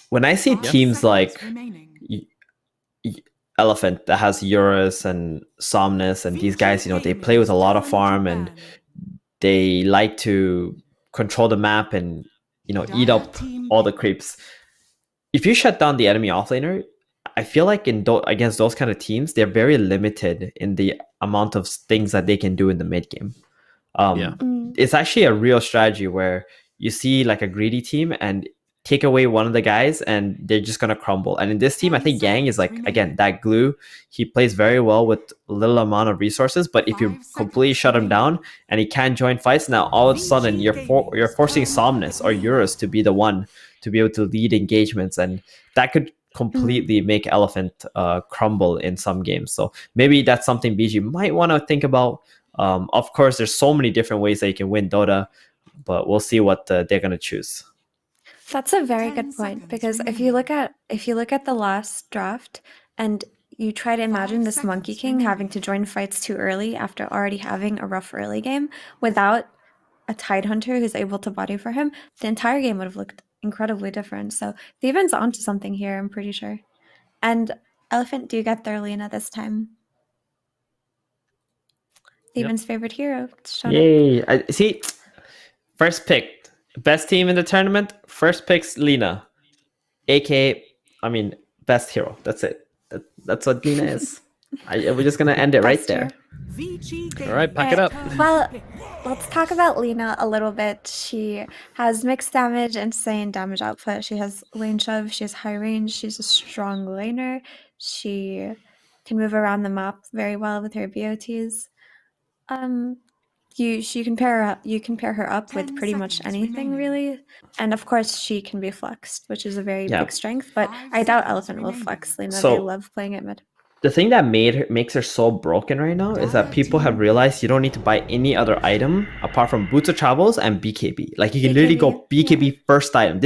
when I see 5 teams seconds like remaining. y- Elephant that has Eurus and Somnus and these Vici guys, they play with Gaming's a lot of down to farm and ban. they like to control the map and eat Dire up team all the pick. creeps. If you shut down the enemy offlaner, I feel like against those kind of teams, they're very limited in the amount of things that they can do in the mid game. Yeah. It's actually a real strategy where you see like a greedy team and take away one of the guys and they're just gonna crumble. And in this team, I 10 think Yang is seconds like, again, remaining. that glue. He plays very well with little amount of resources, but if you 5 completely seconds shut him remaining. down and he can't join fights, now all of a sudden Vici you're Gaming's forcing turn to Somnus or bleed. Eurus to be the one to be able to lead engagements, and that could completely make Elephant crumble in some games. So maybe that's something BG might want to think about. Of course, there's so many different ways that you can win Dota, but we'll see what they're gonna choose. That's a very 10 good point, seconds because remaining. if you look at the last draft and you try to imagine 5 this Monkey seconds King having remaining. to join fights too early after already having a rough early game without a Tidehunter who's able to body for him, the entire game would have looked incredibly different. So Theven's onto something here, I'm pretty sure. And Elephant, do you get their Lina this time? Theven's favorite hero showed up. Yay! I see. First pick, best team in the tournament. First pick's Lina, aka, I mean, best hero. That's it. That's what Lina is. We're just gonna end it right Best hero. there. Vici All right, pack it Gaming's up. turn Well, to pick. let's talk about Lina a little bit. She has mixed damage, insane damage output. She has lane shove, she has high range, she's a strong laner. She can move around the map very well with her BOTs. You can pair her up with 10 pretty much seconds anything, remaining. really. And of course, she can be flexed, which is a very Yeah. big strength. But 5 I doubt seconds Elephant will remaining. flex Lina. They So love playing at mid. the thing that makes her so broken right now is that Dire people have team realized you don't need to buy any other item apart from Boots of Travels and BKB. Like you can literally go BKB first item.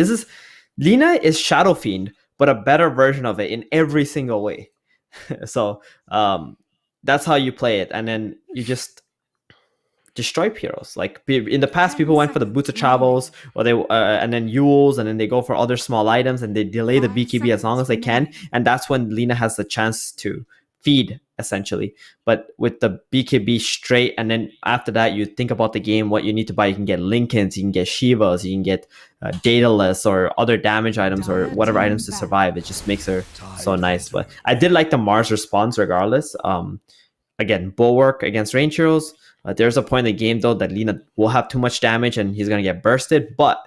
Lina is Shadow Fiend, but a better version of it in every single way. So that's how you play it, and then you just destroy heroes. Like in the past, 10 people went for the Boots of seconds remaining. Travels, or they and then Yules, and then they go for other small items, and they delay the 5 BKB as long seconds as they can, remaining. and that's when Lina has the chance to feed essentially. But with the BKB straight, and then after that, you think about the game, what you need to buy. You can get Lincolns, you can get Shivas, you can get Daedalus or other damage items or Dire whatever team items to ban. survive. It just makes her so nice. But I did like the Mars response regardless. Again, Bulwark against range heroes. There's a point in the game though that Lina will have too much damage and he's gonna get bursted. But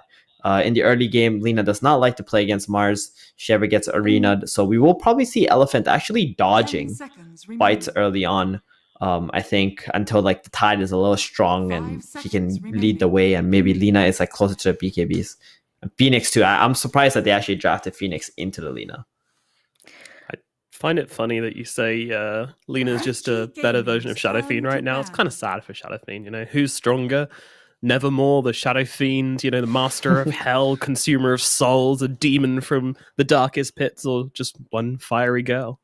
in the early game, Lina does not like to play against Mars. She ever gets arenaed, so we will probably see Elephant actually 10 dodging seconds remaining. fights early on. I think until like the tide is a little strong 5 and he seconds can lead the remaining. way, and maybe Lina is like closer to the BKBs. And Phoenix too. I'm surprised that they actually drafted Phoenix into the Lina. Find it funny that you say Lina's just a better version of Shadow Fiend right now. It's kind of sad for Shadow Fiend, who's stronger? Nevermore, the Shadow Fiend, the master of hell, consumer of souls, a demon from the darkest pits, or just one fiery girl?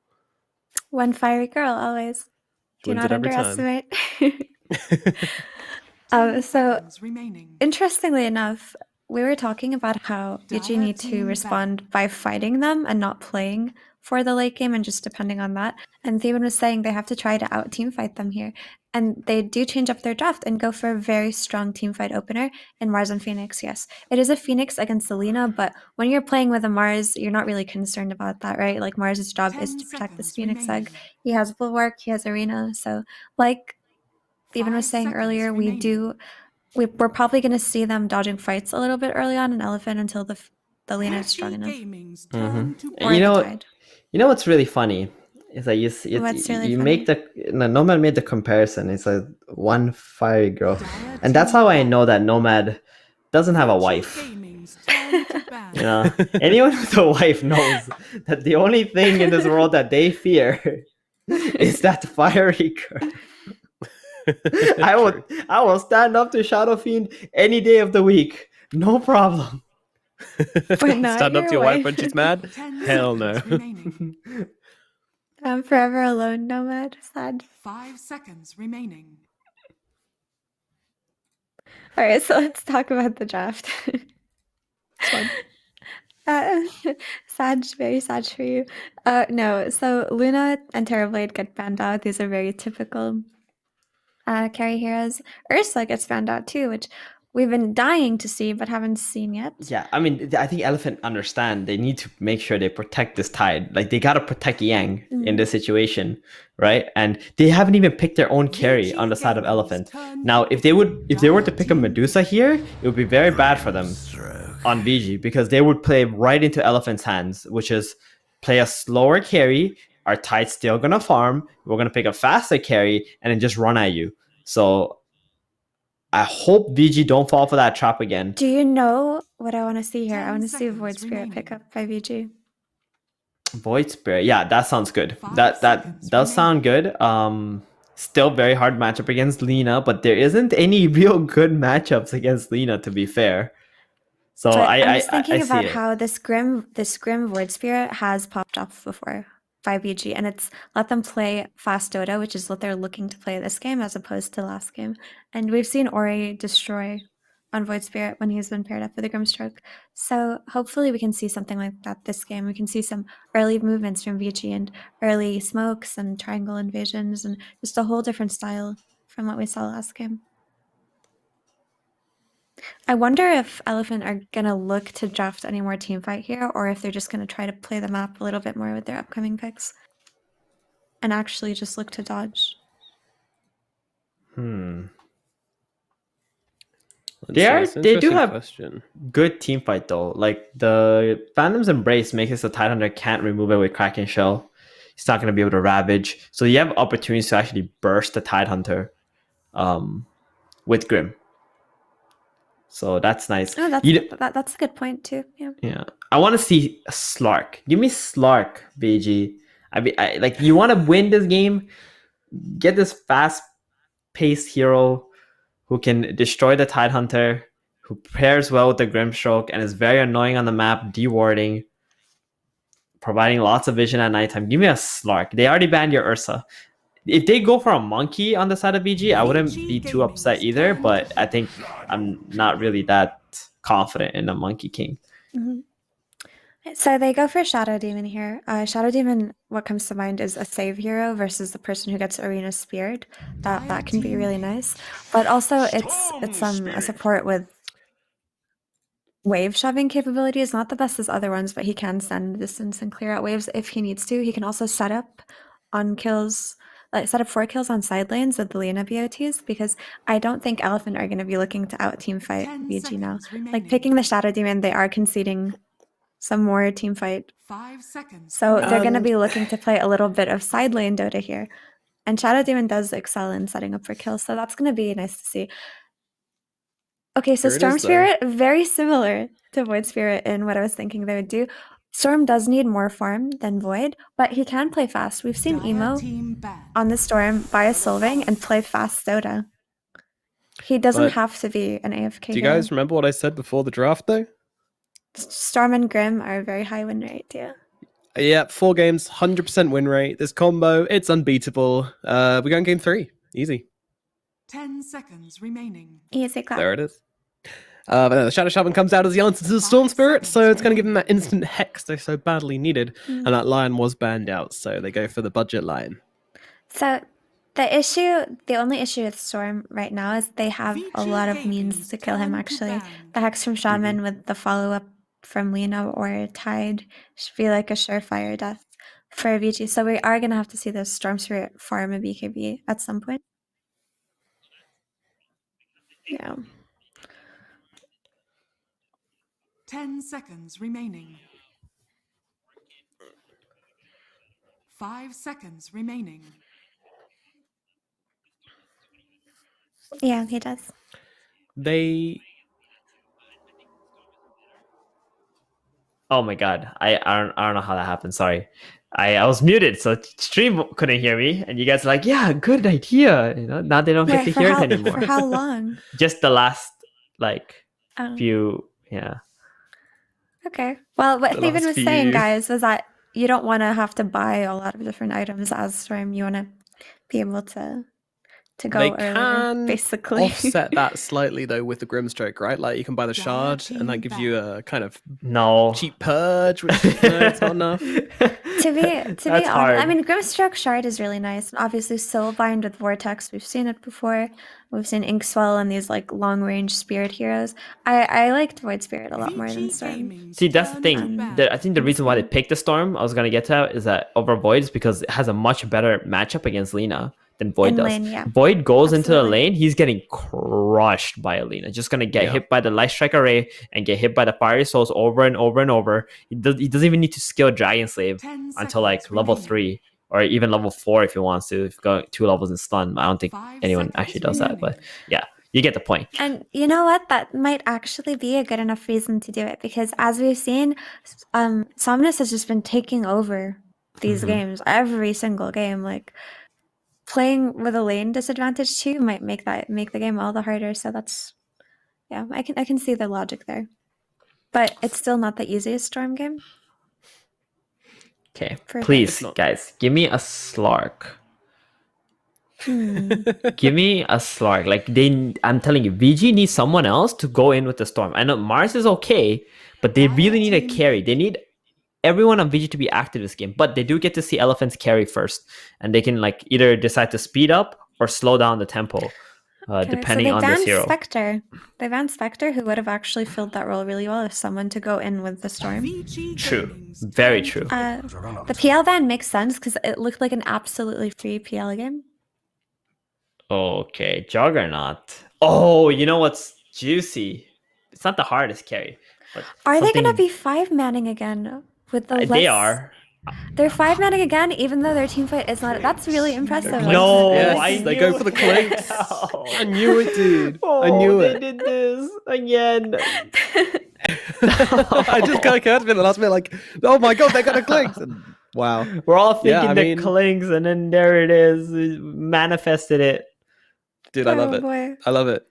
One fiery girl, always. Do Wins not it every time. underestimate. 10 So, seconds remaining. interestingly enough, we were talking about how Vici need to respond by fighting them and not playing for the late game and just depending on that. And Theban was saying they have to try to out team fight them here. And they do change up their draft and go for a very strong team fight opener in Mars and Phoenix. Yes, it is a Phoenix against Selena, but when you're playing with a Mars, you're not really concerned about that, right? Like Mars's job is 10 to protect this seconds Phoenix egg. remaining. He has Bulwark, he has Arena. So like Theban was 5 saying seconds earlier, remaining. we're probably going to see them dodging fights a little bit early on in Elephant until the Lina is strong Vici enough. Gaming's turn to Or You the know, Tide. what's really funny is that What's really you funny? make Nomad made the comparison. It's like one fiery girl, Dire and that's team how I ban. know that Nomad doesn't have a Vici wife. Gaming's turn to ban. Anyone with a wife knows that the only thing in this world that they fear is that fiery girl. I will stand up to Shadow Fiend any day of the week, no problem. But not Stand up your to your wife wife. when she's mad? 10 Hell no. seconds remaining. I'm forever alone, Nomad. Sad. 5 seconds remaining. All right, so let's talk about the draft. It's fine. Sad, very sad for you. No, so Luna and Terrorblade get banned out. These are very typical carry heroes. Ursa gets banned out too, which we've been dying to see but haven't seen yet. Yeah, I mean, I think Elephant understand they need to make sure they protect this tide. Like they gotta protect Yang in this situation, right? And they haven't even picked their own carry on the side of Elephant. Now, if they were to pick a Medusa here, it would be very bad for them on VG because they would play right into Elephant's hands, which is play a slower carry. Our tide's still gonna farm. We're gonna pick a faster carry and then just run at you. So I hope VG don't fall for that trap again. Do you know what I want to see here? I 10 want to see a seconds Void Spirit remaining. pick up by VG. Void Spirit, yeah, that sounds good. 5 That seconds does sound good. Still very hard matchup against Lina, but there isn't any real good matchups against Lina, to be fair. So But I I'm just I thinking see about it. how this Grim Void Spirit has popped up before by VG, and it's let them play fast Dota, which is what they're looking to play this game as opposed to last game. And we've seen Ori destroy on Void Spirit when he's been paired up with a Grimstroke. So hopefully we can see something like that this game. We can see some early movements from VG and early smokes and triangle invasions and just a whole different style from what we saw last game. I wonder if Elephant are going to look to draft any more teamfight here, or if they're just going to try to play the map a little bit more with their upcoming picks and actually just look to dodge. They do have question. good team fight though. Like the Phantom's Embrace makes it so Tidehunter can't remove it with Kraken Shell. He's not going to be able to Ravage. So you have opportunities to actually burst the Tidehunter with Grim. So that's nice. Oh, that's a good point too. Yeah. I want to see Slark. Give me Slark, VG. I like you want to win this game, get this fast-paced hero who can destroy the Tidehunter, who pairs well with the Grimstroke and is very annoying on the map, dewarding, providing lots of vision at nighttime. Give me a Slark. They already banned your Ursa. If they go for a monkey on the side of VG, I wouldn't be too upset either, but I think I'm not really that confident in the Monkey King. Mm-hmm. So they go for Shadow Demon here. Shadow Demon, what comes to mind is a save hero versus the person who gets Arena Speared. That can be really nice. But also it's a support with wave shoving capabilities. Not the best as other ones, but he can stand the distance and clear out waves if he needs to. He can also set up on kills, like set up 4 kills on side lanes with the Lina BO2s, because I don't think Elephant are going to be looking to out team fight VG now. Like picking the Shadow Demon, they are conceding some more team fight. 5 seconds. So they're going to be looking to play a little bit of side lane Dota here. And Shadow Demon does excel in setting up for kills, so that's going to be nice to see. Okay, so Storm Spirit, very similar to Void Spirit in what I was thinking they would do. Storm does need more farm than Void, but he can play fast. We've seen Emo on the Storm buy a Solving and play fast Dota. He doesn't have to be an AFK. Do you guys remember what I said before the draft, though? Storm and Grim are a very high win rate, yeah. Yeah, 4 games, 100% win rate. This combo, it's unbeatable. We're going game 3. Easy. 10 seconds remaining. Easy clap. There it is. But no, the Shadow Shaman comes out as the answer to the Storm Spirit, so it's going to give them that instant hex they so badly needed. And that lion was banned out, so they go for the budget lion. So the only issue with Storm right now is they have a lot of means to kill him, actually. The hex from Shaman with the follow-up from Lina or Tide should be like a surefire death for Vici. So we are going to have to see the Storm Spirit farm a BKB at some point. Yeah. 10 seconds remaining. 5 seconds remaining. Yeah, he does. Oh my god, I don't know how that happened. Sorry, I was muted, so stream couldn't hear me, and you guys are like, yeah, good idea. You know, now they don't get to hear it anymore. For how long? Just the last few, yeah. Okay. Well, what Steven was saying, guys, was that you don't want to have to buy a lot of different items as Storm. You want to be able to to go They earlier, can basically. offset that slightly though with the Grimstroke, right? Like you can buy the shard, and that gives you a kind of No. cheap purge, which no, it's not enough. To be That's honest, hard. I mean, Grimstroke Shard is really nice, and obviously Soulbind with Vortex. We've seen it before. We've seen Inkswell and these like long range Spirit heroes. I liked Void Spirit a lot more than Storm. See, that's the thing. I think the reason why they picked the Storm, I was gonna get to that, is that over Void is because it has a much better matchup against Lina than Void In does. lane, yeah. Void goes into the Absolutely. lane, he's getting crushed by Lina. Just gonna get hit by the Light Strike Array and get hit by the Fiery Souls over and over and over. He doesn't even need to skill Dragon Slave 10 until like seconds level remaining. 3 or even level 4 if he wants to. If you go 2 levels in stun, I don't think 5 anyone seconds actually does that. remaining. But yeah, you get the point. And you know what? That might actually be a good enough reason to do it, because as we've seen, Somnus has just been taking over these games, every single game. Like playing with a lane disadvantage too might make the game all the harder. So that's, yeah, I can see the logic there. But it's still not the easiest Storm game. Okay, For please, It's not. guys, give me a Slark. Give me a Slark. Like I'm telling you, VG needs someone else to go in with the Storm. I know Mars is okay, but they really need a carry. They need everyone on VG to be active this game. But they do get to see Elephants carry first, and they can like either decide to speed up or slow down the tempo, depending on this hero. Spectre. They banned Spectre, who would have actually filled that role really well if someone to go in with the Storm. True, very true. The PL ban makes sense because it looked like an absolutely free PL game. Okay, Juggernaut. Oh, you know what's juicy? It's not the hardest carry. But Are they something- gonna be 5-manning again with the? They are. They're 5-manning again, even though their team fight is not. That's really impressive. No, Yes, they go for the clinks. I knew it, dude. I knew they it. did this again. I just got curved in the last minute, like, oh my god, they got a clinks. And, wow. We're all thinking Yeah, I the mean- clinks, and then there it is. It manifested it. Dude, I love Oh, it. boy. I love it.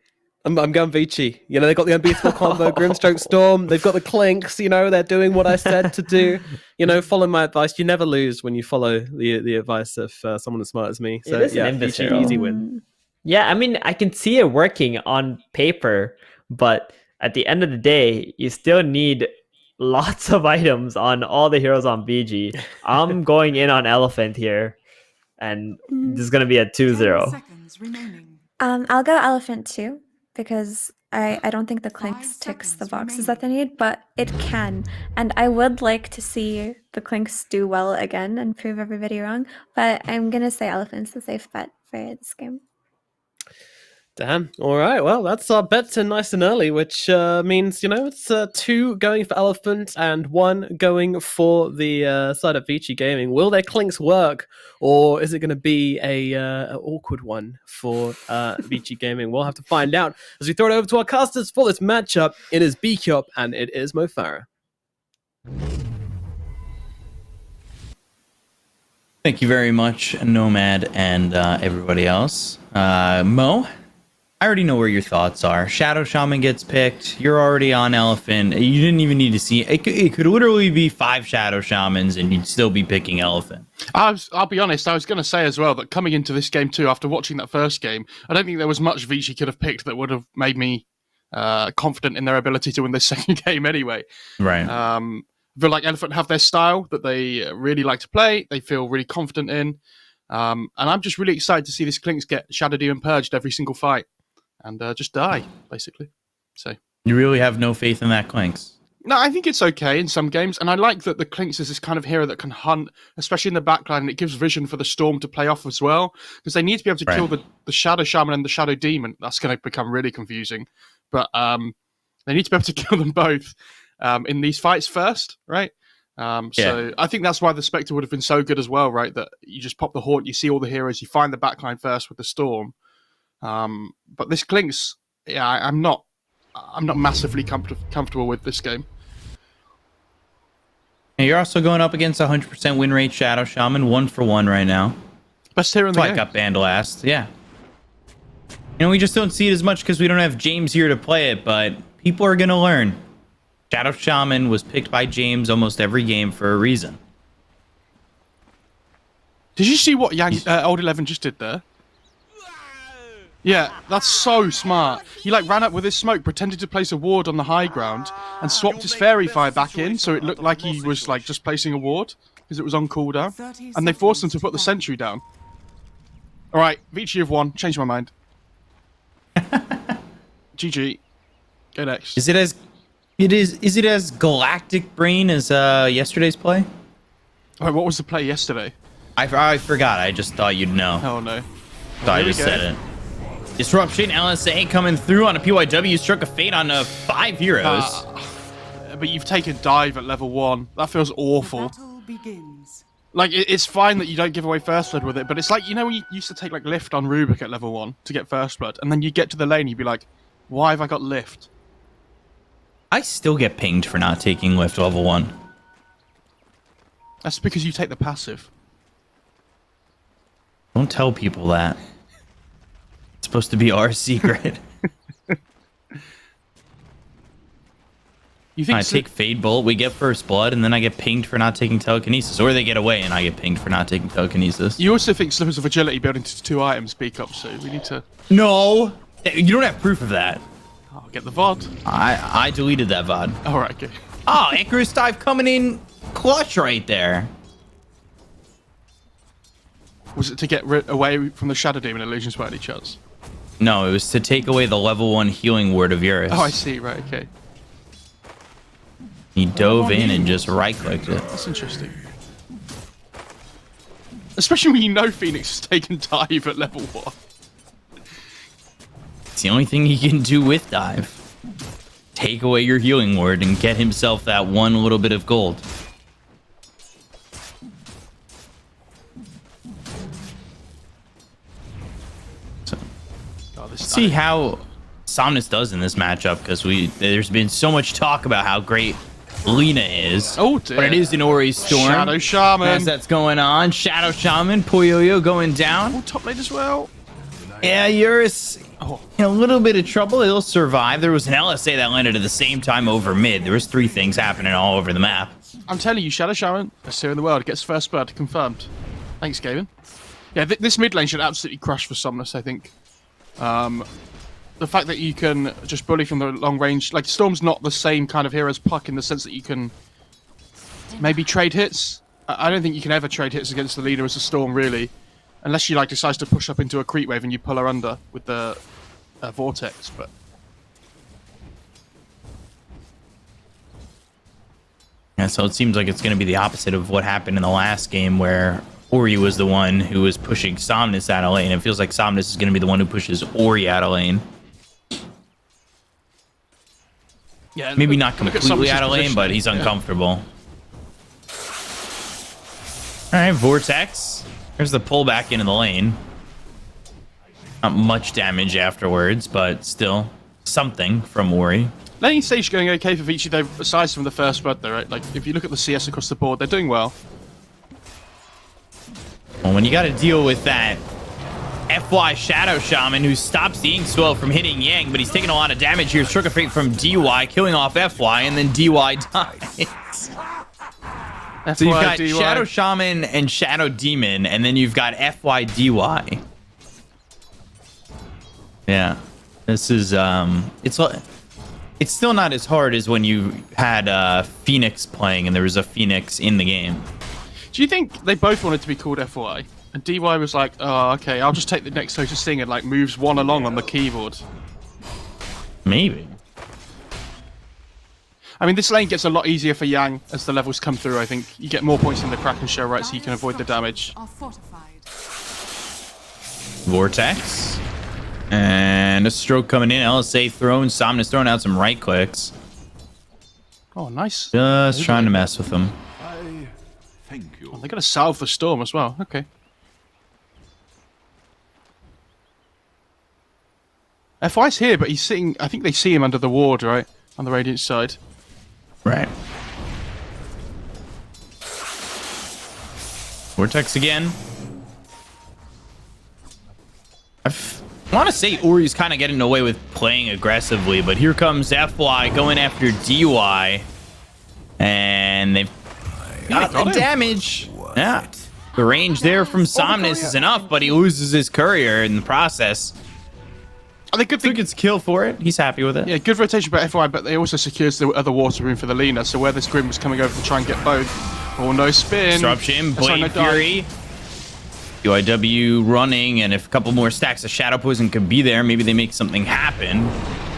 I'm going Vici. You know, they've got the unbeatable combo, Grimstroke Storm. They've got the clinks. You know, they're doing what I said to do. You know, follow my advice. You never lose when you follow the advice of someone as smart as me. So, It is an yeah, Nimbus Vici, hero. easy win. Yeah, I mean, I can see it working on paper, but at the end of the day, you still need lots of items on all the heroes on BG. I'm going in on Elephant here, and this is going to be a 10 2-0. seconds remaining. I'll go Elephant too, because I don't think the 5 Clinks ticks the seconds boxes that they need, but it can. And I would like to see the Clinks do well again and prove everybody wrong, but I'm going to say Elephant's the safe bet for this game. Damn. All right. Well, that's our bets in nice and early, which means, you know, it's 2 going for Elephant and 1 going for the side of Vici Gaming. Will their clinks work, or is it going to be an awkward one for Vici Gaming? We'll have to find out as we throw it over to our casters for this matchup. It is B-Cup and it is Mo Farah. Thank you very much, Nomad and everybody else. Mo, I already know where your thoughts are. Shadow Shaman gets picked. You're already on Elephant. You didn't even need to see it. It could literally be 5 Shadow Shamans and you'd still be picking Elephant. I'll be honest, I was going to say as well that coming into this game too, after watching that first game, I don't think there was much Vici could have picked that would have made me confident in their ability to win this second game anyway. Right. I feel like Elephant have their style that they really like to play, they feel really confident in. And I'm just really excited to see this Clinks get Shadow Demon purged every single fight and just die, basically. So You really have no faith in that Clinks? no, I think it's okay in some games, and I like that the Clinks is this kind of hero that can hunt, especially in the backline, and it gives vision for the Storm to play off as well, because they need to be able to kill the Shadow Shaman and the Shadow Demon. That's going to become really confusing, but they need to be able to kill them both in these fights first, right? So I think that's why the Spectre would have been so good as well, right? That you just pop the Haunt, you see all the heroes, you find the backline first with the Storm. But this Clinks, yeah, I'm not massively comfortable with this game. And you're also going up against 100% win rate Shadow Shaman, 1-for-1 right now. Best hero in the That's why game. it got banned last. Yeah. You know, we just don't see it as much because we don't have James here to play it, but people are going to learn. Shadow Shaman was picked by James almost every game for a reason. Did you see what Old 11 just did there? Yeah, that's so smart. He like ran up with his smoke, pretended to place a ward on the high ground, and swapped his fairy fire back in, so it looked like he was like just placing a ward because it was on cooldown, and they forced him to put the sentry down. All right, Vici have won. Changed my mind. GG. Go next. Is it as galactic brain as yesterday's play? All right, what was the play yesterday? I forgot. I just thought you'd know. Oh no. So I Here we just go. said it. Disruption, LSA coming through on a PYW, struck a fate on 5 heroes. But you've taken dive at level 1. That feels awful. Battle begins. Like, it's fine that you don't give away first blood with it, but it's like, you know when you used to take, like, lift on Rubik at level 1 to get first blood, and then you get to the lane, you'd be like, why have I got lift? I still get pinged for not taking lift level 1. That's because you take the passive. Don't tell people that. It's supposed to be our secret. You think I take Fade Bolt, we get first blood, and then I get pinged for not taking telekinesis. Or they get away and I get pinged for not taking telekinesis. You also think Slippers of Agility built into 2 items speak up, so we need to... No! You don't have proof of that. Oh, get the VOD. I deleted that VOD. Alright, okay. Oh, Icarus Dive coming in clutch right there. Was it to get away from the Shadow Demon illusions by any chance? No, it was to take away the level 1 healing word of Eurus. Oh, I see, right, okay. He dove in and just right-clicked it. That's interesting. Especially when you know Phoenix has taken dive at level 1. It's the only thing he can do with dive. Take away your healing word and get himself that one little bit of gold. So, see how Somnus does in this matchup, because there's been so much talk about how great Lina is. Oh dear. But it is an Ori Storm. Shadow Shaman. As that's going on. Shadow Shaman, Puyoyo going down. Oh, top lane as well. Yeah, Eurus in a little bit of trouble. He'll survive. There was an LSA that landed at the same time over mid. There was 3 things happening all over the map. I'm telling you, Shadow Shaman, best hero in the world, gets first blood, confirmed. Thanks, Gavin. Yeah, this mid lane should absolutely crush for Somnus, I think. The fact that you can just bully from the long range, like Storm's not the same kind of hero as Puck in the sense that you can maybe trade hits. I don't think you can ever trade hits against the leader as a Storm, really. Unless she like decides to push up into a creep wave and you pull her under with the vortex, but yeah, so it seems like it's going to be the opposite of what happened in the last game where Ori was the one who was pushing Somnus out of lane. It feels like Somnus is going to be the one who pushes Ori out of lane. yeah, Maybe not look at completely Somnus' out of lane, but positioning. he's Yeah. uncomfortable. All right, Vortex. There's the pull back into the lane. Not much damage afterwards, but still something from Ori. Lane stage going okay for Vici, though, aside from the first blood, though, right? Like, if you look at the CS across the board, they're doing well. Well, when you got to deal with that FY Shadow Shaman who stops the Inkswell from hitting Yang, but he's taking a lot of damage here. Struck a fate from DY, killing off FY, and then DY dies. So you've got FYDY. Shadow Shaman and Shadow Demon, and then you've got FYDY. Yeah, this is it's still not as hard as when you had Phoenix playing and there was a Phoenix in the game. Do you think they both wanted to be called FY? And DY was like, oh, okay, I'll just take the next closest thing and like moves one along on the keyboard. Maybe. I mean, this lane gets a lot easier for Yang as the levels come through, I think. You get more points in the Kraken Shell, right, so you can avoid the damage. Are fortified. Vortex. And a stroke coming in. LSA thrown. Somnus throwing out some right clicks. Oh, nice. Just trying to mess with them. I thank you. Oh, they're going to salve the storm as well. Okay. FY's here, but he's sitting... I think they see him under the ward, right? On the Radiant side. Right. Vortex again. I want to say Ori's kind of getting away with playing aggressively, but here comes FY going after DY. And they've got the damage. Yeah. The range there from Somnus is enough, but he loses his courier in the process. I think good thing. Took its kill for it. He's happy with it. Yeah, good rotation by FY, but they also secures the other water room for the Lina. So where this Grim was coming over to try and get both. Oh, no spin. Disruption, Sorry, Blade no Fury. UIW running, and if a couple more stacks of Shadow Poison could be there, maybe they make something happen.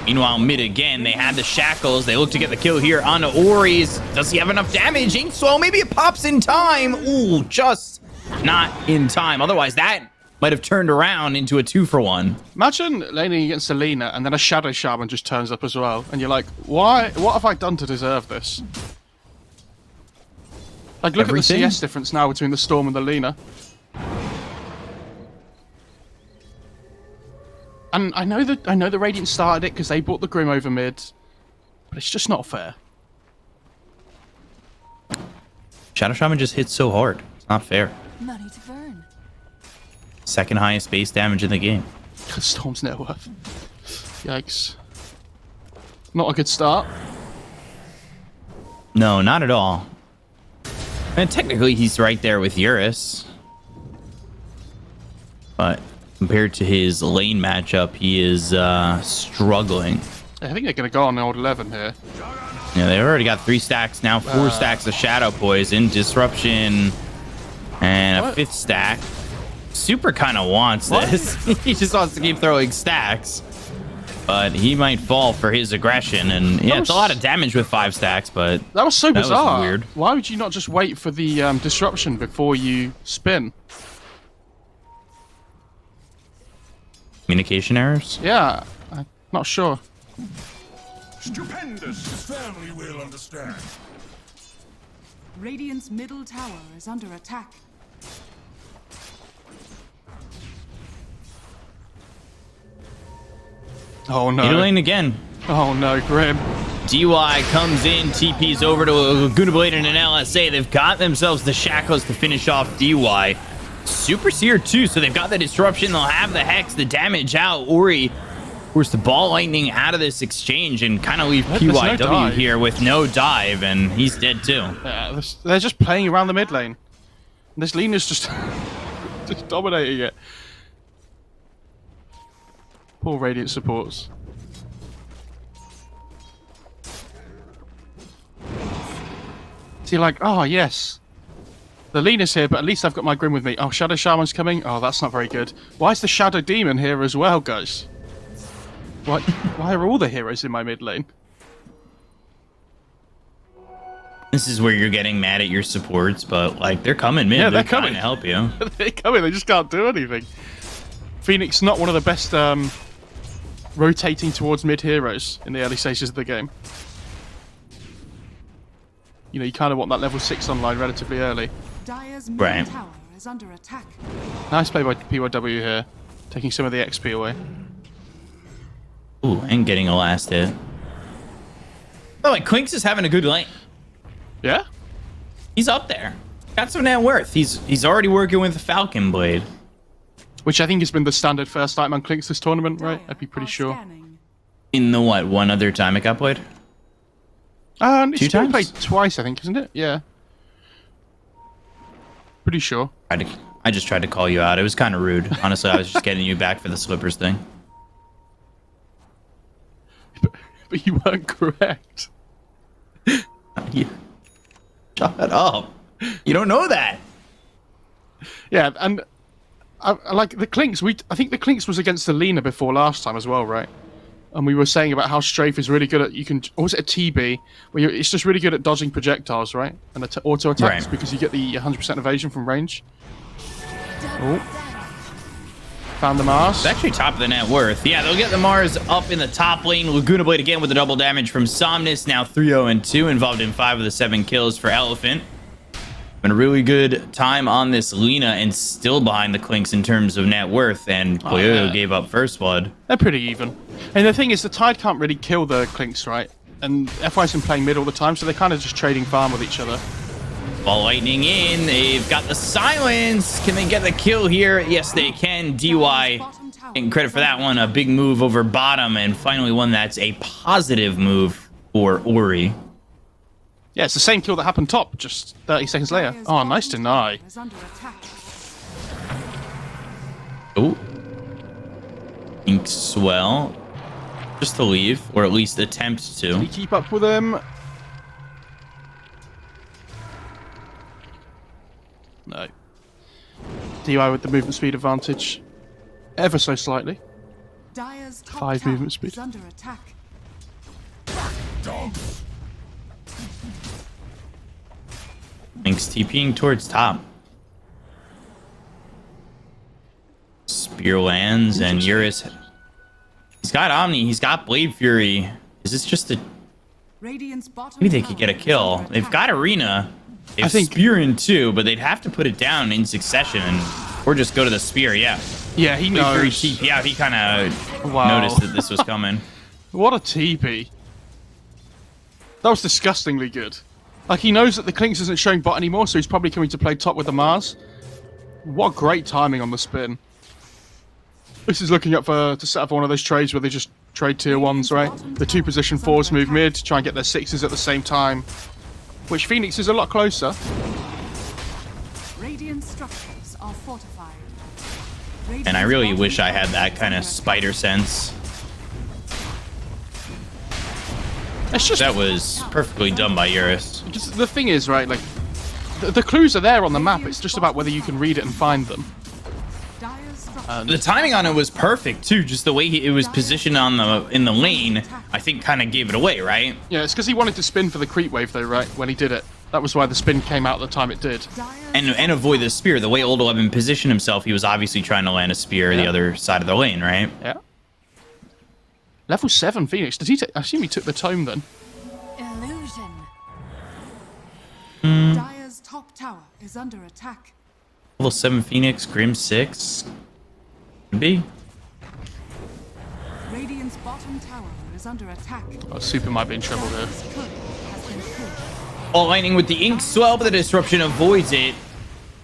Meanwhile, mid again, they had the shackles. They look to get the kill here on Ori's. Does he have enough damage? Inkswell, maybe it pops in time. Ooh, just not in time. Otherwise, that might have turned around into a 2-for-1. Imagine laning against a Lina and then a Shadow Shaman just turns up as well. And you're like, why? What have I done to deserve this? Like, look Everything? at the CS difference now between the Storm and the Lina. And I know the Radiant started it because they brought the Grim over mid, but it's just not fair. Shadow Shaman just hits so hard. It's not fair. Money to burn. Second highest base damage in the game. Storm's net worth. Yikes. Not a good start. No, not at all. And technically, he's right there with Eurus. But compared to his lane matchup, he is struggling. I think they're going to go on the old 11 here. Yeah, they've already got 3 stacks, now 4 stacks of Shadow Poison, Disruption, and a 5th stack. Super kind of wants this. He just wants to keep throwing stacks. But he might fall for his aggression, and yeah, it's a lot of damage with 5 stacks, but that was so bizarre. weird. Why would you not just wait for the disruption before you spin? Communication errors? Yeah, I'm not sure. Stupendous. His family will understand. Radiant's middle tower is under attack. Oh no. Middle lane again. Oh no, Grim. DY comes in, TP's over to a Laguna Blade and an LSA. They've got themselves the shackles to finish off DY. Super Seer too, so they've got the disruption. They'll have the Hex, the damage out. Ori forced the ball lightning out of this exchange and kind of leave PYW no here with no dive, and he's dead too. Yeah, they're just playing around the mid lane. This Lina's just, just dominating it. Poor Radiant supports. So you're like, oh yes. The Lina's here, but at least I've got my Grim with me. Oh, Shadow Shaman's coming. Oh, that's not very good. Why is the Shadow Demon here as well, guys? Why are all the heroes in my mid lane? This is where you're getting mad at your supports, but like they're coming mid. Yeah, they're trying coming to help you. They're coming, they just can't do anything. Phoenix not one of the best rotating towards mid heroes in the early stages of the game. You know, you kind of want that level 6 online relatively early. Dire's middle Right. tower is under attack. Nice play by PYW here, taking some of the XP away. Ooh, and getting a last hit. Oh, like Quinks is having a good lane. Yeah? He's up there. Got some net worth. He's already working with the Falcon Blade. Which I think has been the standard first item on Clinks this tournament, right? I'd be pretty sure. Scanning. In the what? One other time it got played? It's 2 been times? played twice, I think, isn't it? Yeah. Pretty sure. I just tried to call you out. It was kind of rude. Honestly, I was just getting you back for the slippers thing. But you weren't correct. Yeah. Shut up. You don't know that. Yeah, and I like the Clinks. I think the Clinks was against the Lina before last time as well, right? And we were saying about how Strafe is really good at or was it a TB? Where it's just really good at dodging projectiles, right? And auto attacks because you get the 100% evasion from range. Oh. Found the Mars. It's actually top of the net worth. Yeah, they'll get the Mars up in the top lane. Laguna Blade again with the double damage from Somnus. Now 3-0-2, involved in 5 of the 7 kills for Elephant. Been a really good time on this Lina and still behind the Clinks in terms of net worth. And Poyo gave up first blood. They're pretty even. And the thing is, the Tide can't really kill the Clinks, right? And FY's been playing mid all the time, so they're kind of just trading farm with each other. Ball lightning in. They've got the silence. Can they get the kill here? Yes, they can. DY getting credit for that one. A big move over bottom, and finally one that's a positive move for Ori. Yeah, it's the same kill that happened top, just 30 seconds later. Dire's Oh, nice bottom deny. tower is under attack. Oh. Inkswell just to leave, or at least attempt Can he to. keep up with him? No. DI with the movement speed advantage. Ever so slightly. Dire's top 5 tower movement speed. is under attack. Inks TPing towards top. Spear lands and Eurus. He's got Omni. He's got Blade Fury. Is this just a... Radiant's bottom Maybe they could tower get a is kill. under They've attack. got Arena. They have think- Spear in too, but they'd have to put it down in succession. Or just go to the Spear, yeah. Yeah, he Blade Fury knows. TP out. He kind of Wow. noticed that this was coming. What a TP. That was disgustingly good. Like, he knows that the Clinks isn't showing bot anymore, so he's probably coming to play top with the Mars. What great timing on the spin. This is looking up to set up one of those trades where they just trade tier 1s, right? The 2 position 4s move mid, try and get their 6s at the same time. Which Phoenix is a lot closer. Radiant structures are fortified. And I really wish I had that kind of spider sense. It's just... That was perfectly done by Eurus. Just, the thing is, right, like, the clues are there on the map, it's just about whether you can read it and find them. The timing on it was perfect too. Just the way it was positioned in the lane, I think, kind of gave it away, right? Yeah, it's because he wanted to spin for the creep wave, though, right? When he did it, that was why the spin came out at the time it did. And avoid the spear. The way Old 11 positioned himself, he was obviously trying to land a spear the other side of the lane, right? Yeah. Level 7 Phoenix. Did he? I assume he took the tome then. Illusion. Dire's top tower is under attack. Level 7 Phoenix, Grim 6. Could be. Radiant's bottom tower is under attack. Oh, Super might be in trouble there. Dire's courier has been killed. All lightning with the Inkswell, but the disruption avoids it.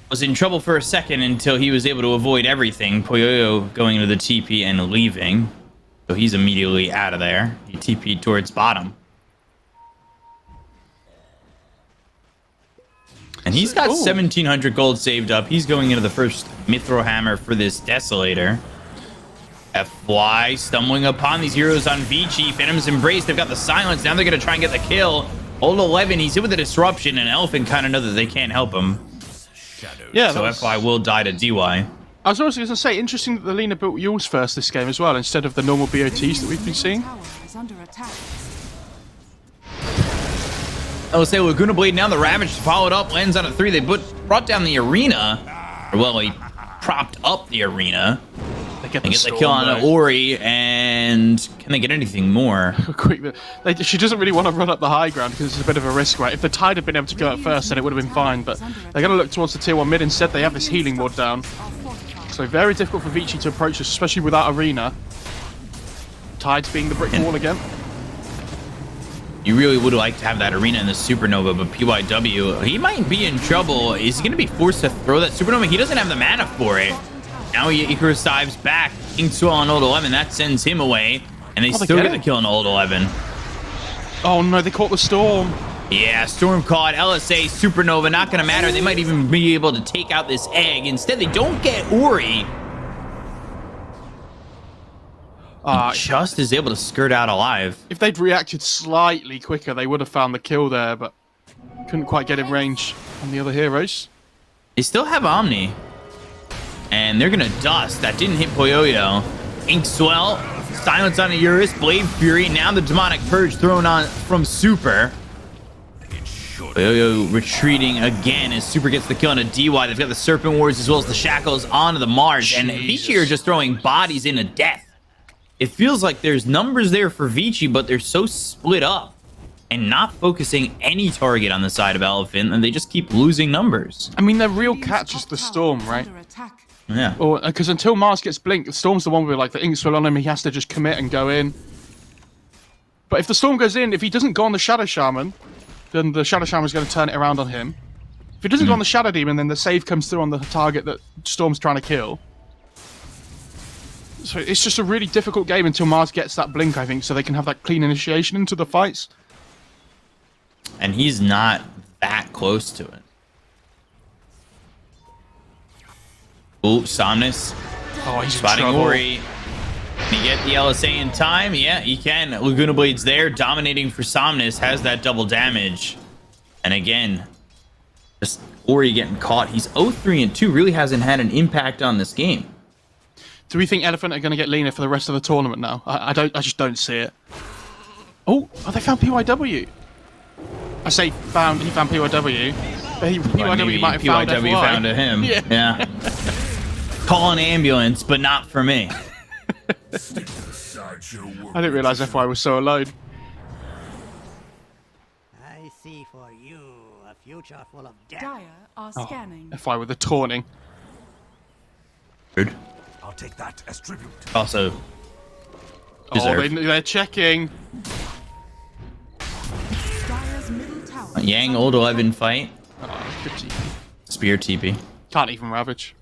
Was in trouble for a second until he was able to avoid everything. Poyoyo going into the TP and leaving. So he's immediately out of there. He TP'd towards bottom. And he's got 1,700 gold saved up. He's going into the first Mithril Hammer for this Desolator. FY stumbling upon these heroes on Vici. Phantom's Embrace. They've got the Silence. Now they're going to try and get the kill. Old 11, he's hit with the Disruption, and Elephant kind of know that they can't help him. Yeah, So FY will die to DY. I was also going to say, interesting that the Lina built Yules first this game as well, instead of the normal BOTs that we've been seeing. Tower is under attack. I will say Laguna Blade now. The Ravage followed up, lands on a 3. They brought down the arena. Or, well, he propped up the arena. They get They the get the storm, kill on though. Ori, and can they get anything more? Quick, she doesn't really want to run up the high ground because it's a bit of a risk, right? If the Tide had been able to go up first, then it would have been fine, but they're going to look towards the tier 1 mid. Instead, they have this healing ward down. So very difficult for Vici to approach this, especially without arena. Tide's being the brick wall again. You really would like to have that arena in the Supernova, but PYW, he might be in trouble. Is he going to be forced to throw that Supernova? He doesn't have the mana for it. Now Icarus dives back. Inkswell on Old 11. That sends him away. And they still get the kill on Old 11. Oh no, they caught the storm. Yeah, Storm caught. LSA, Supernova, not going to matter. They might even be able to take out this egg. Instead, they don't get Ori. He just is able to skirt out alive. If they'd reacted slightly quicker, they would have found the kill there, but couldn't quite get in range on the other heroes. They still have Omni. And they're going to dust. That didn't hit Poyoyo. Inkswell, Silence on a Eurus, Blade Fury. Now the Demonic Purge thrown on from Super. Poyoyo retreating again as Super gets the kill on a DY. They've got the Serpent Wards as well as the Shackles onto the Mars. And Vici are just throwing bodies into death. It feels like there's numbers there for Vici, but they're so split up and not focusing any target on the side of Elephant, and they just keep losing numbers. I mean, their real catch is the storm, right? Yeah. Or because until Mars gets blinked, the storm's the one where like the Inkswell on him, he has to just commit and go in. But if the storm goes in, if he doesn't go on the Shadow Shaman, then the Shadow Shaman's going to turn it around on him. If he doesn't go on the Shadow Demon, then the save comes through on the target that Storm's trying to kill. So it's just a really difficult game until Mars gets that blink, I think, so they can have that clean initiation into the fights. And he's not that close to it. Oh, Somnus. Oh, he's in Spotting trouble. Ori. Can he get the LSA in time? Yeah, he can. Laguna Blade's there, dominating for Somnus, has that double damage. And again, just Ori getting caught. He's 0-3-2, really hasn't had an impact on this game. Do we think Elephant are going to get Lina for the rest of the tournament now? I just don't see it. Oh, they found PYW. I say found. He found PYW. PYW might have found PYW FY. found him. Yeah. Call an ambulance, but not for me. I didn't realise FY was so alone. I see for you a future full of death. Dire are scanning. FY with the taunting. Good. I'll take that as tribute. Also, Oh, they're checking. Dire's middle tower. Yang old 11 fight. Oh, good TP. Spear TP. Can't even ravage.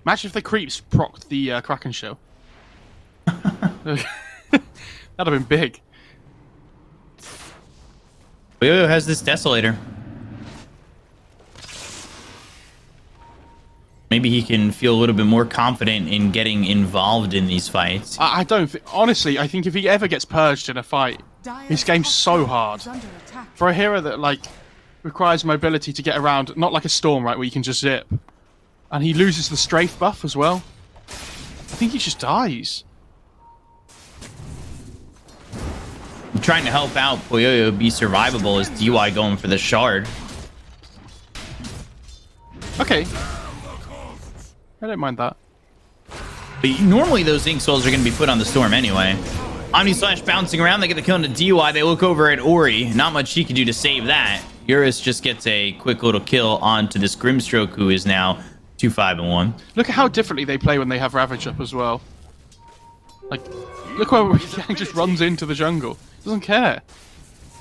Imagine if the creeps procced the Kraken shell. That'd have been big. Yo has this Desolator. Maybe he can feel a little bit more confident in getting involved in these fights. I don't think. Honestly, I think if he ever gets purged in a fight, his game's so hard. Is under attack. For a hero that, like, requires mobility to get around, not like a Storm, right, where you can just zip. And he loses the strafe buff as well. I think he just dies. I'm trying to help out Poyoyo be survivable as DY going for the shard. Okay. I don't mind that. But normally those Ink Souls are going to be put on the Storm anyway. Omni Slash bouncing around, they get the kill into DY. They look over at Ori. Not much she can do to save that. Eurus just gets a quick little kill onto this Grimstroke, who is now 2-5-1. Look at how differently they play when they have Ravage up as well. Like, look where Yang just runs into the jungle. Doesn't care.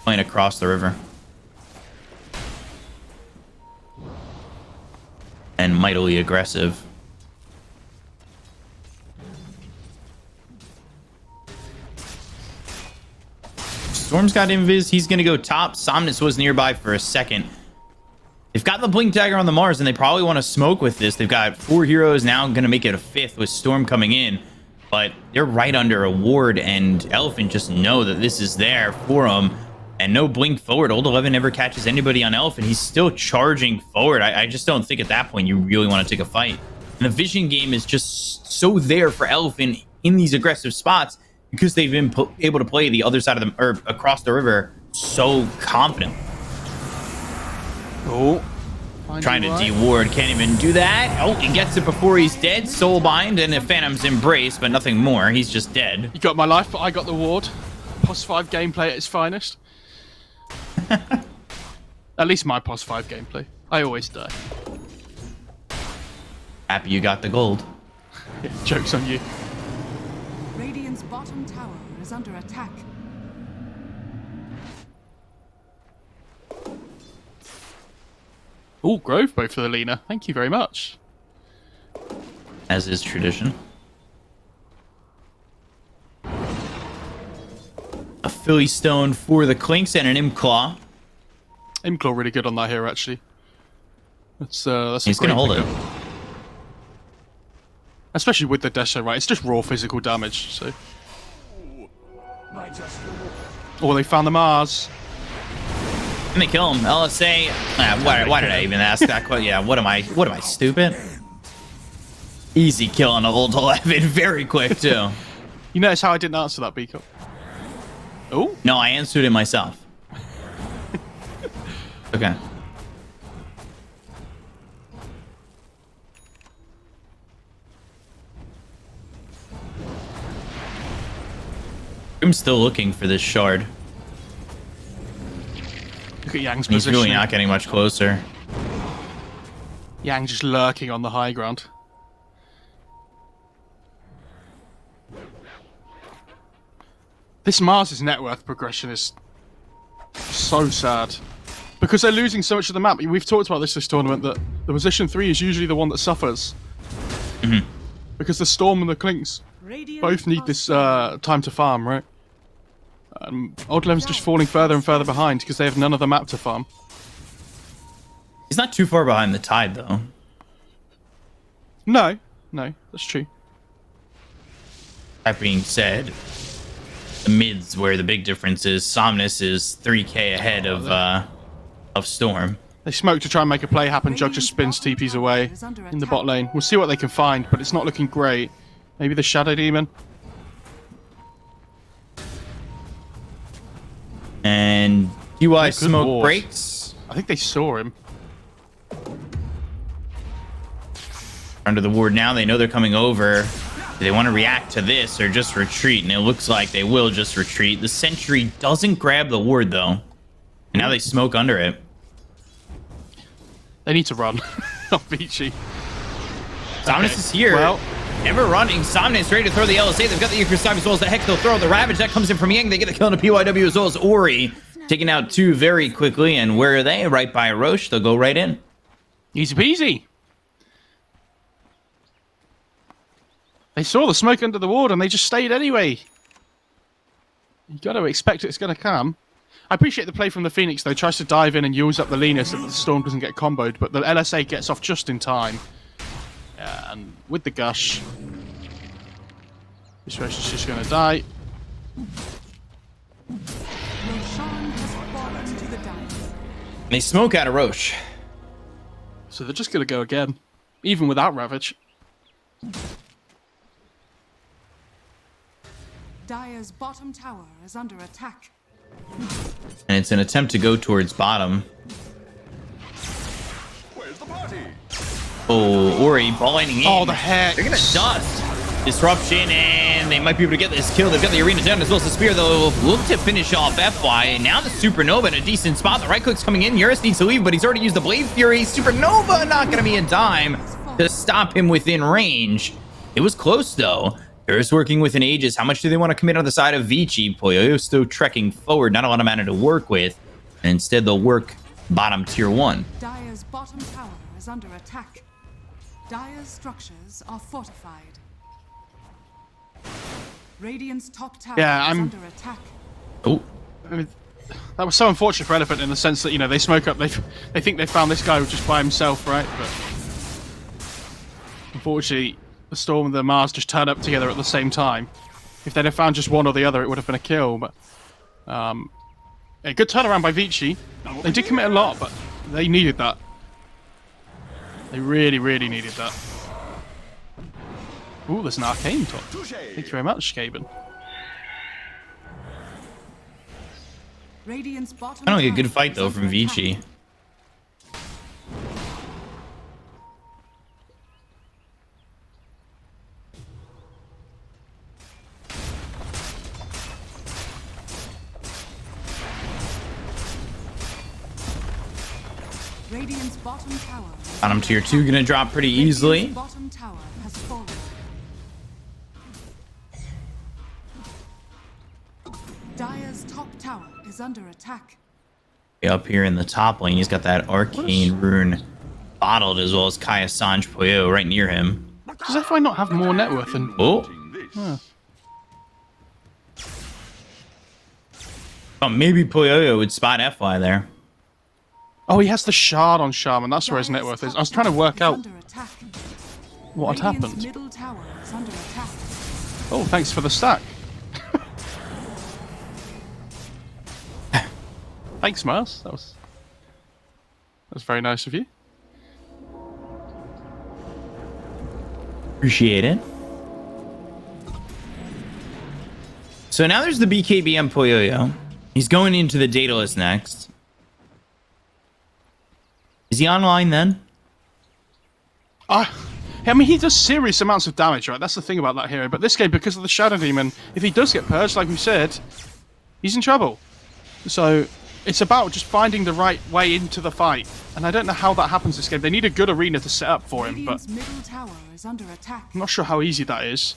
Playing across the river. And mightily aggressive. Storm's got invis. He's going to go top. Somnus was nearby for a second. They've got the Blink Dagger on the Mars, and they probably want to smoke with this. They've got 4 heroes now, going to make it a 5th with Storm coming in. But they're right under a ward, and Elephant just know that this is there for them. And no blink forward. Old 11 never catches anybody on Elephant. He's still charging forward. I just don't think at that point you really want to take a fight. And the vision game is just so there for Elephant in these aggressive spots because they've been able to play the other side of the, or across the river so confident. Oh. Trying to de-ward, can't even do that. Oh, he gets it before he's dead. Soulbind and a Phantom's Embrace, but nothing more. He's just dead. You got my life, but I got the ward. POS 5 gameplay at its finest. At least my POS 5 gameplay. I always die. Happy you got the gold. Yeah, joke's on you. Radiant's bottom tower is under attack. Ooh, Grove bow for the Lina. Thank you very much. As is tradition. A Philly Stone for the Clinks and an Imclaw. Imclaw really good on that hero, actually. That's He's going to hold it. Especially with the Desho, right? It's just raw physical damage, so... Oh, they found the Mars. Can they kill him? LSA. Why did I even ask that question? Yeah, what am I stupid? Easy kill on a old 11, very quick too. You notice how I didn't answer that, Beacon? Oh? No, I answered it myself. Okay. I'm still looking for this shard. Look at Yang's He's positioning. really not getting much closer. Yang just lurking on the high ground. This Mars' net worth progression is so sad. Because they're losing so much of the map. We've talked about this tournament, that the position 3 is usually the one that suffers. Mm-hmm. Because the Storm and the Clinks both need this time to farm, right? Old Lem's just falling further and further behind because they have none of the map to farm. He's not too far behind the tide, though. No, that's true. That being said, the mid's where the big difference is. Somnus is 3k ahead of Storm. They smoke to try and make a play happen. Jug just spins TPs away in the bot lane. We'll see what they can find, but it's not looking great. Maybe the Shadow Demon. And UI smoke ward. breaks. I think they saw him. Under the ward now, they know they're coming over. Do they want to react to this or just retreat? And it looks like they will just retreat. The sentry doesn't grab the ward, though. And now they smoke under it. They need to run. Not Vici. Somnus is here. Well, Never running. Somnus ready to throw the LSA. They've got the Eucharist as well as the Hex. They'll throw the Ravage. That comes in from Yang. They get the kill on a PYW as well as Ori. Taking out 2 very quickly. And where are they? Right by Roche. They'll go right in. easy peasy. They saw the smoke under the ward and they just stayed anyway. You got to expect it's going to come. I appreciate the play from the Phoenix, though. Tries to dive in and use up the Lina so that the Storm doesn't get comboed, but the LSA gets off just in time. Yeah, and with the Gush, this Rosh is just going to die. Roshan has fallen to the dance. They smoke out of Roche. So they're just going to go again, even without Ravage. Dire's bottom tower is under attack. And it's an attempt to go towards bottom. Where's the party? Oh, Ori balling in. Oh, the heck. They're going to dust. Disruption, and they might be able to get this kill. They've got the arena down as well as the spear. They'll look to finish off FY. And now the Supernova in a decent spot. The right click's coming in. Eurus needs to leave, but he's already used the Blade Fury. Supernova not going to be in time to stop him within range. It was close, though. Eurus working with an Aegis. How much do they want to commit on the side of Vici? Poyo still trekking forward. Not a lot of mana to work with. And instead, they'll work bottom tier 1. Dire's bottom tower is under attack. Dire's structures are fortified. Radiant's top tower is under attack. Oh. I mean, that was so unfortunate for Elephant in the sense that, you know, they smoke up, they think they found this guy just by himself, right? But unfortunately, the Storm and the Mars just turn up together at the same time. If they'd have found just one or the other, it would have been a kill, but a good turnaround by Vici. They did commit a lot, but they needed that. They really, really needed that. Ooh, there's an arcane top. Thank you very much, Skaben. Radiant's bottom I don't get a good tower fight, is though, under from attack. Vici. Radiant's bottom tower. Bottom tier 2 gonna drop pretty easily. Radiant's bottom tower has fallen. Dire's top tower is under attack. Up here in the top lane, he's got that arcane rune bottled as well as Kaya Sanj Poyo right near him. Does FI not have more net worth than... Oh. Oh, maybe Poyo would spot FY there. Oh, he has the shard on Shaman. That's where his net worth is. I was trying to work out what had Radiant's happened. middle tower is under attack. Oh, thanks for the stack. Thanks, Mars. That was very nice of you. Appreciate it. So now there's the BKBM Poyoyo. He's going into the Daedalus next. Is he online then? I mean, he does serious amounts of damage, right? That's the thing about that hero. But this game, because of the Shadow Demon, if he does get purged, like we said, he's in trouble. So it's about just finding the right way into the fight. And I don't know how that happens this game. They need a good arena to set up for him, but Radiant's middle tower is under attack. I'm not sure how easy that is.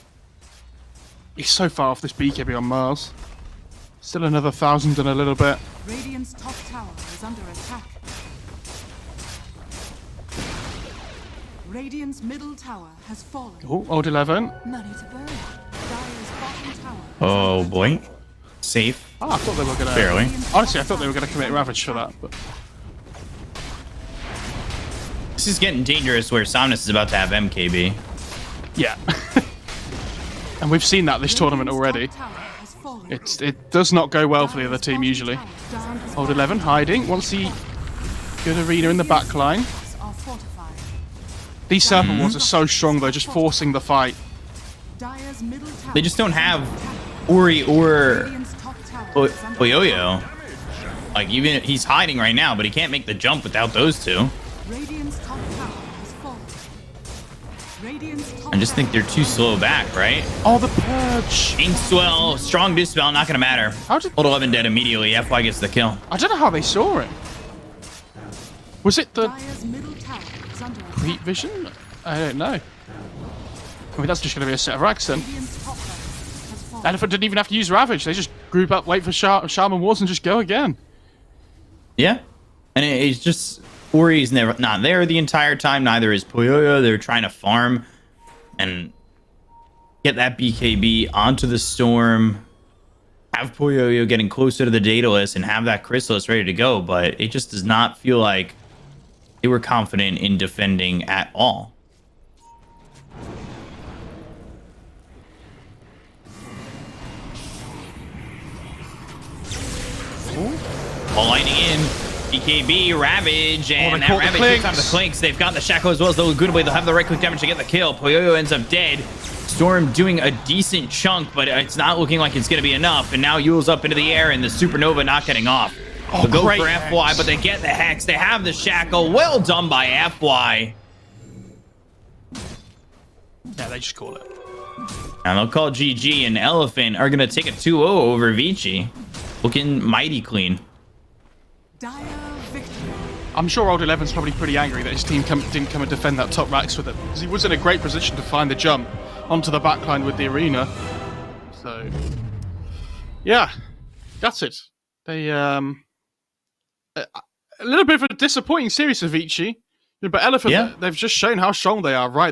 He's so far off this BKB on Mars. Still another 1,000 and a little bit. Radiant's top tower is under attack. Radiant's middle tower has fallen. Oh, old 11. Money to burn. Dire's bottom tower. Oh boy. Safe. Oh, I thought they were gonna... Barely. Honestly, I thought they were gonna commit Ravage for that, but... This is getting dangerous where Somnus is about to have MKB. Yeah. And we've seen that this tournament already. Radiant's top tower has fallen. It does not go well for the other team usually. Old 11 hiding. Wants the good arena in the back line. Are fortified. These Serpent Wars are so strong though, just forcing the fight. Dire's middle tower They just don't have Ori or Radiant's top tower is under Poyoyo. Like, even he's hiding right now, but he can't make the jump without those two. Radiant's top tower has fallen. Radiant's top I just think tower they're too slow back, right? Oh, the Purge. Ink Swell, strong Dispel, not gonna matter. How did... Old 11 dead immediately. FY gets the kill. I don't know how they saw it. Was it the Dire's middle tower is under attack. Heat Vision? I don't know. I mean, that's just going to be a set of racks then. Radiant's top tower has fallen. Elephant didn't even have to use Ravage. They just group up, wait for Shaman Wars and just go again. Yeah. And it's just, Ori's not there the entire time. Neither is Poyoyo. They're trying to farm and get that BKB onto the Storm. Have Poyoyo getting closer to the Daedalus and have that Chrysalis ready to go. But it just does not feel like they were confident in defending at all. All lighting in. BKB, Ravage, and they that caught the Ravage takes out the Clinks. Clinks. They've got the Shackle as well as the Lagoon. They'll have the right click damage to get the kill. Poyoyo ends up dead. Storm doing a decent chunk, but it's not looking like it's going to be enough. And now Yule's up into the air, and the Supernova not getting off. Oh, They'll go great for FY, Hex. but they get the Hex. They have the Shackle. Well done by FY. Yeah, they just call it. And they'll call GG, and Elephant are going to take a 2-0 over Vici. Looking mighty clean. Dire victory. I'm sure Old 11's probably pretty angry that his team didn't come and defend that top racks with him. Because he was in a great position to find the jump onto the backline with the arena. So, yeah, that's it. They, a little bit of a disappointing series for Vici. But Elephant, Yeah. they've just shown how strong they are right